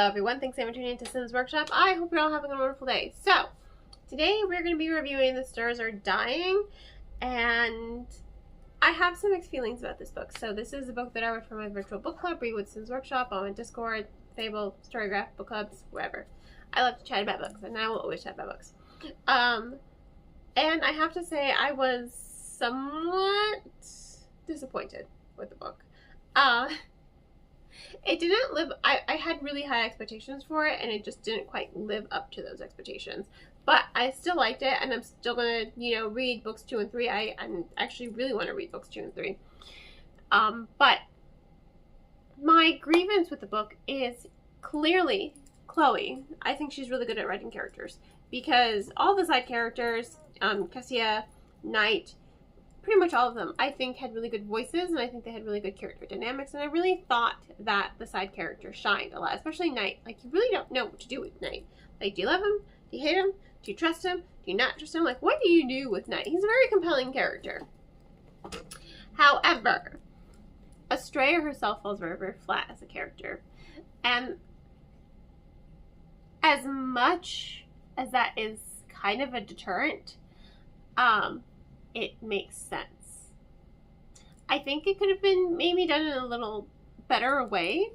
Hello everyone, thanks for tuning into Sims Workshop. I hope you're all having a wonderful day. So, today we're going to be reviewing The Stars Are Dying, and I have some mixed feelings about this book. So this is a book that I read for my virtual book club, Read with Sims Workshop, on Discord, Fable, Storygraph, book clubs, wherever. I love to chat about books, and I will always chat about books. And I have to say I was somewhat disappointed with the book. It didn't live, I had really high expectations for it, and it just didn't quite live up to those expectations. But I still liked it, and I'm still going to, read books 2 and 3. I actually really want to read books 2 and 3. But my grievance with the book is clearly Chloe. I think she's really good at writing characters, because all the side characters, Cassia, Nyte, pretty much all of them, I think, had really good voices, and I think they had really good character dynamics, and I really thought that the side characters shined a lot, especially Nyte. Like, you really don't know what to do with Nyte. Like, do you love him? Do you hate him? Do you trust him? Do you not trust him? Like, what do you do with Nyte? He's a very compelling character. However, Astraea herself falls very, very flat as a character, and as much as that is kind of a deterrent, it makes sense. I think it could have been maybe done in a little better way,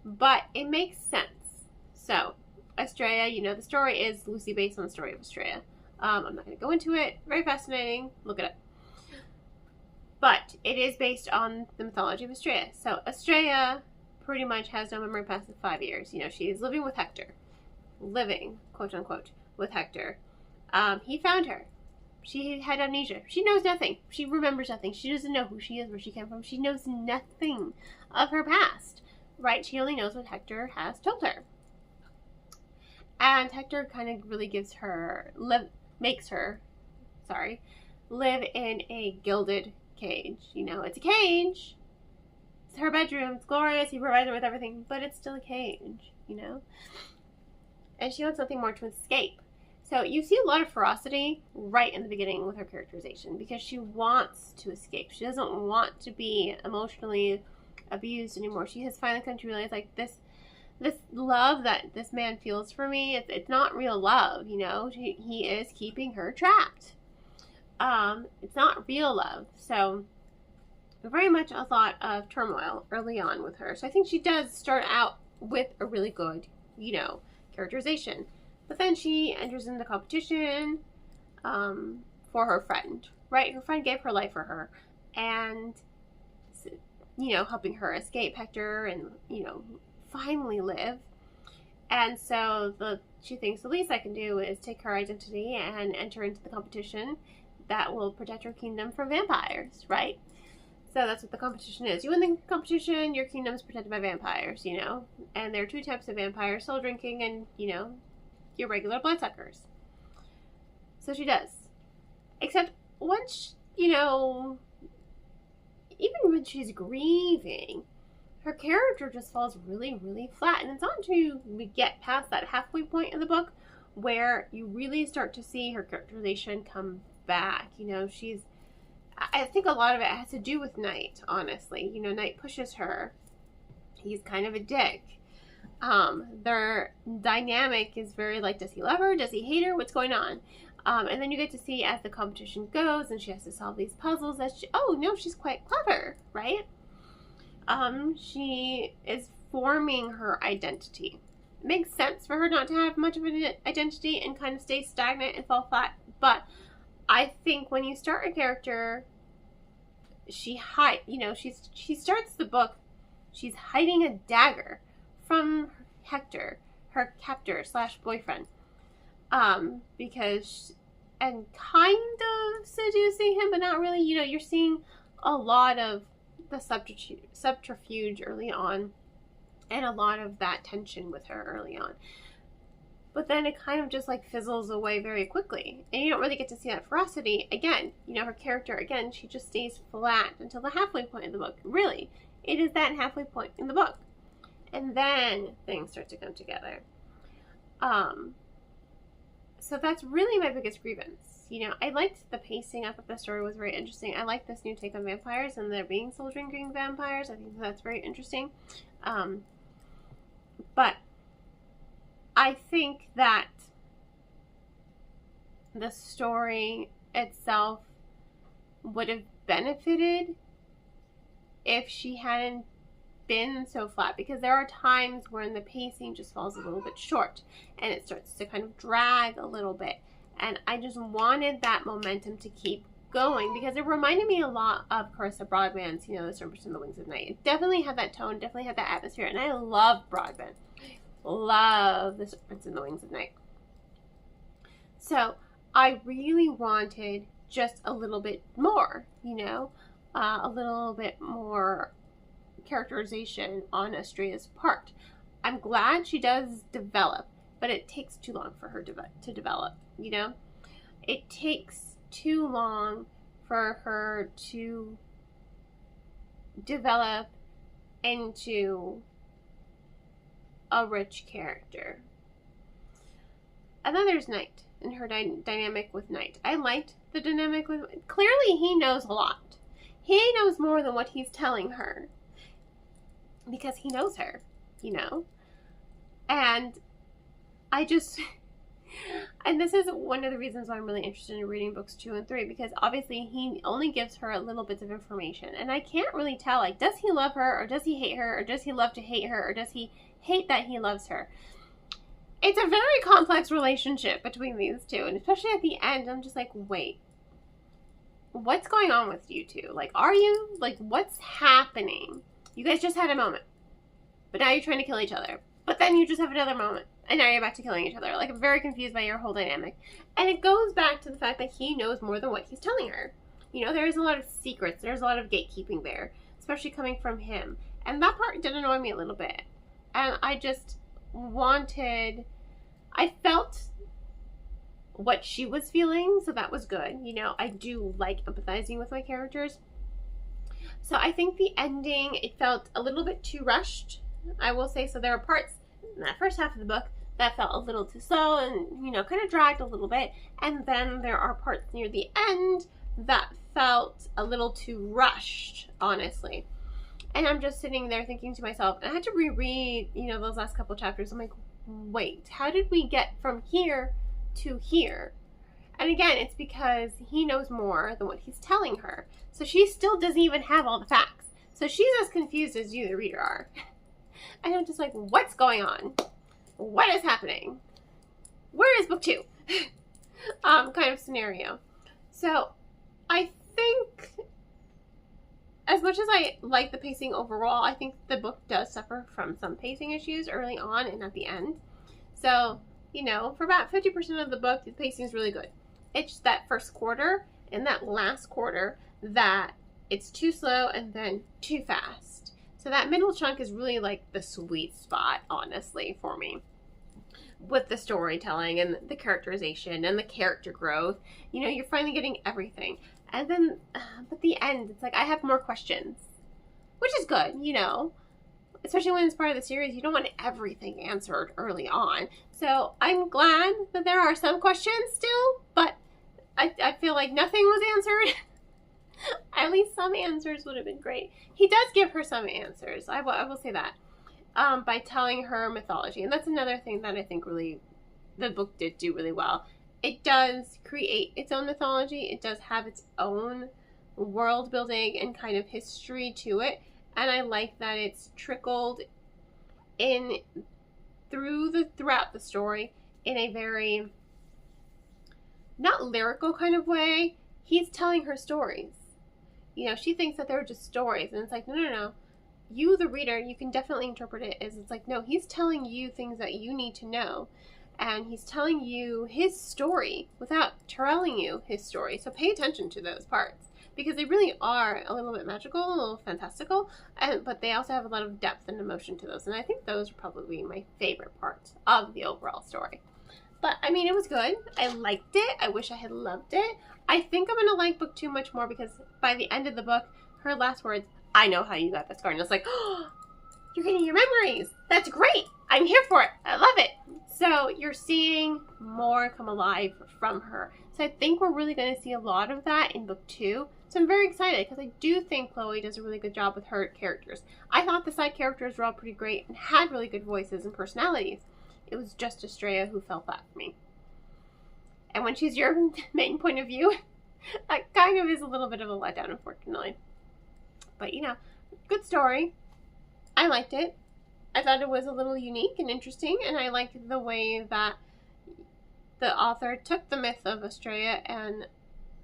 but it makes sense. So, Astraea, the story is loosely based on the story of Astraea. I'm not going to go into it. Very fascinating. Look it up. But it is based on the mythology of Astraea. So, Astraea pretty much has no memory past 5 years. She is living with Hector. Living, quote unquote, with Hector. He found her. She had amnesia. She knows nothing. She remembers nothing. She doesn't know who she is, where she came from. She knows nothing of her past, right? She only knows what Hector has told her. And Hector kind of really makes her live in a gilded cage. It's a cage. It's her bedroom. It's glorious. He provides her with everything, but it's still a cage, And she wants something more to escape. So you see a lot of ferocity right in the beginning with her characterization, because she wants to escape. She doesn't want to be emotionally abused anymore. She has finally come to realize, like, this love that this man feels for me, it's not real love, He is keeping her trapped. It's not real love. So very much a lot of turmoil early on with her. So I think she does start out with a really good, characterization. But then she enters into competition for her friend, right? Her friend gave her life for her, and, helping her escape Hector and, finally live. And so she thinks the least I can do is take her identity and enter into the competition that will protect her kingdom from vampires, right? So that's what the competition is. You win the competition, your kingdom is protected by vampires, And there are 2 types of vampires, soul drinking and, your regular bloodsuckers. So she does. Except once, even when she's grieving, her character just falls really, really flat. And it's not until we get past that halfway point in the book where you really start to see her characterization come back. I think a lot of it has to do with Nyte, honestly. Nyte pushes her. He's kind of a dick. Their dynamic is very like, does he love her? Does he hate her? What's going on? And then you get to see as the competition goes and she has to solve these puzzles that she's quite clever, right? She is forming her identity. It makes sense for her not to have much of an identity and kind of stay stagnant and fall flat. But I think when you start a character, she starts the book, she's hiding a dagger from Hector, her captor / boyfriend, and kind of seducing him, but not really. You're seeing a lot of the subterfuge early on, and a lot of that tension with her early on. But then it kind of just like fizzles away very quickly, and you don't really get to see that ferocity again. Her character, again, she just stays flat until the halfway point of the book. Really, it is that halfway point in the book. And then things start to come together. So that's really my biggest grievance. I liked the pacing up of the story was very interesting. I like this new take on vampires and there being soul drinking vampires. I think that's very interesting. But I think that the story itself would have benefited if she hadn't been so flat, because there are times when the pacing just falls a little bit short and it starts to kind of drag a little bit, and I just wanted that momentum to keep going, because it reminded me a lot of Carissa Broadbent's, you know, The Serpent and the Wings of Night. It definitely had that tone, definitely had that atmosphere, and I love Broadbent. Love The Serpent and the Wings of Night. So I really wanted just a little bit more, you know, a little bit more characterization on Astraea's part. I'm glad she does develop, but it takes too long for her to develop, you know? It takes too long for her to develop into a rich character. And then there's Nyte and her dynamic with Nyte. I liked the dynamic with... Clearly he knows a lot. He knows more than what he's telling her, because he knows her, you know? And I just... And this is one of the reasons why I'm really interested in reading books 2 and 3, because obviously he only gives her little bits of information, and I can't really tell, like, does he love her, or does he hate her, or does he love to hate her, or does he hate that he loves her? It's a very complex relationship between these two, and especially at the end, I'm just like, wait, what's going on with you two? Like, are you, like, what's happening? You guys just had a moment, but now you're trying to kill each other, but then you just have another moment, and now you're back to killing each other. Like, I'm very confused by your whole dynamic. And it goes back to the fact that he knows more than what he's telling her. You know, there's a lot of secrets. There's a lot of gatekeeping there, especially coming from him. And that part did annoy me a little bit. And I just wanted... I felt what she was feeling, so that was good. You know, I do like empathizing with my characters. So I think the ending, it felt a little bit too rushed, I will say. So there are parts in that first half of the book that felt a little too slow and, you know, kind of dragged a little bit. And then there are parts near the end that felt a little too rushed, honestly. And I'm just sitting there thinking to myself, and I had to reread, you know, those last couple chapters. I'm like, wait, how did we get from here to here? And again, it's because he knows more than what he's telling her. So she still doesn't even have all the facts. So she's as confused as you, the reader, are. And I'm just like, what's going on? What is happening? Where is book 2? Kind of scenario. So I think, as much as I like the pacing overall, I think the book does suffer from some pacing issues early on and at the end. So, you know, for about 50% of the book, the pacing is really good. It's just that first quarter and that last quarter that it's too slow and then too fast. So that middle chunk is really like the sweet spot, honestly, for me. With the storytelling and the characterization and the character growth. You know, you're finally getting everything. And then, at the end, it's like, I have more questions. Which is good, you know. Especially when it's part of the series, you don't want everything answered early on. So, I'm glad that there are some questions still, but I feel like nothing was answered. At least some answers would have been great. He does give her some answers, I will say that, by telling her mythology. And that's another thing that I think really, the book did do really well. It does create its own mythology. It does have its own world building and kind of history to it. And I like that it's trickled in throughout the story in a very, not lyrical kind of way. He's telling her stories. You know, she thinks that they're just stories. And it's like, no. You, the reader, you can definitely interpret it as, it's like, no, he's telling you things that you need to know. And he's telling you his story without telling you his story. So pay attention to those parts, because they really are a little bit magical, a little fantastical, but they also have a lot of depth and emotion to those. And I think those are probably my favorite parts of the overall story. But, I mean, it was good. I liked it. I wish I had loved it. I think I'm going to like book 2 much more, because by the end of the book, her last words, I know how you got that scar. And it's like, oh, you're getting your memories. That's great. I'm here for it. I love it. So you're seeing more come alive from her. So I think we're really going to see a lot of that in book 2. So I'm very excited, because I do think Chloe does a really good job with her characters. I thought the side characters were all pretty great and had really good voices and personalities. it was just Astraea who fell flat for me. And when she's your main point of view, that kind of is a little bit of a letdown, unfortunately. But, you know, good story. I liked it. I thought it was a little unique and interesting, and I liked the way that the author took the myth of Astraea and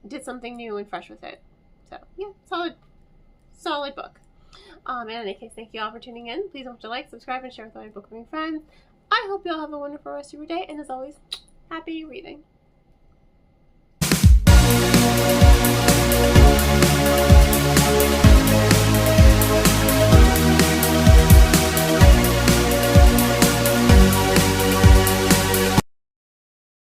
did something new and fresh with it. So, yeah, solid book. In any case, thank you all for tuning in. Please don't forget to like, subscribe, and share with all your book reading friends. I hope you all have a wonderful rest of your day, and as always, happy reading.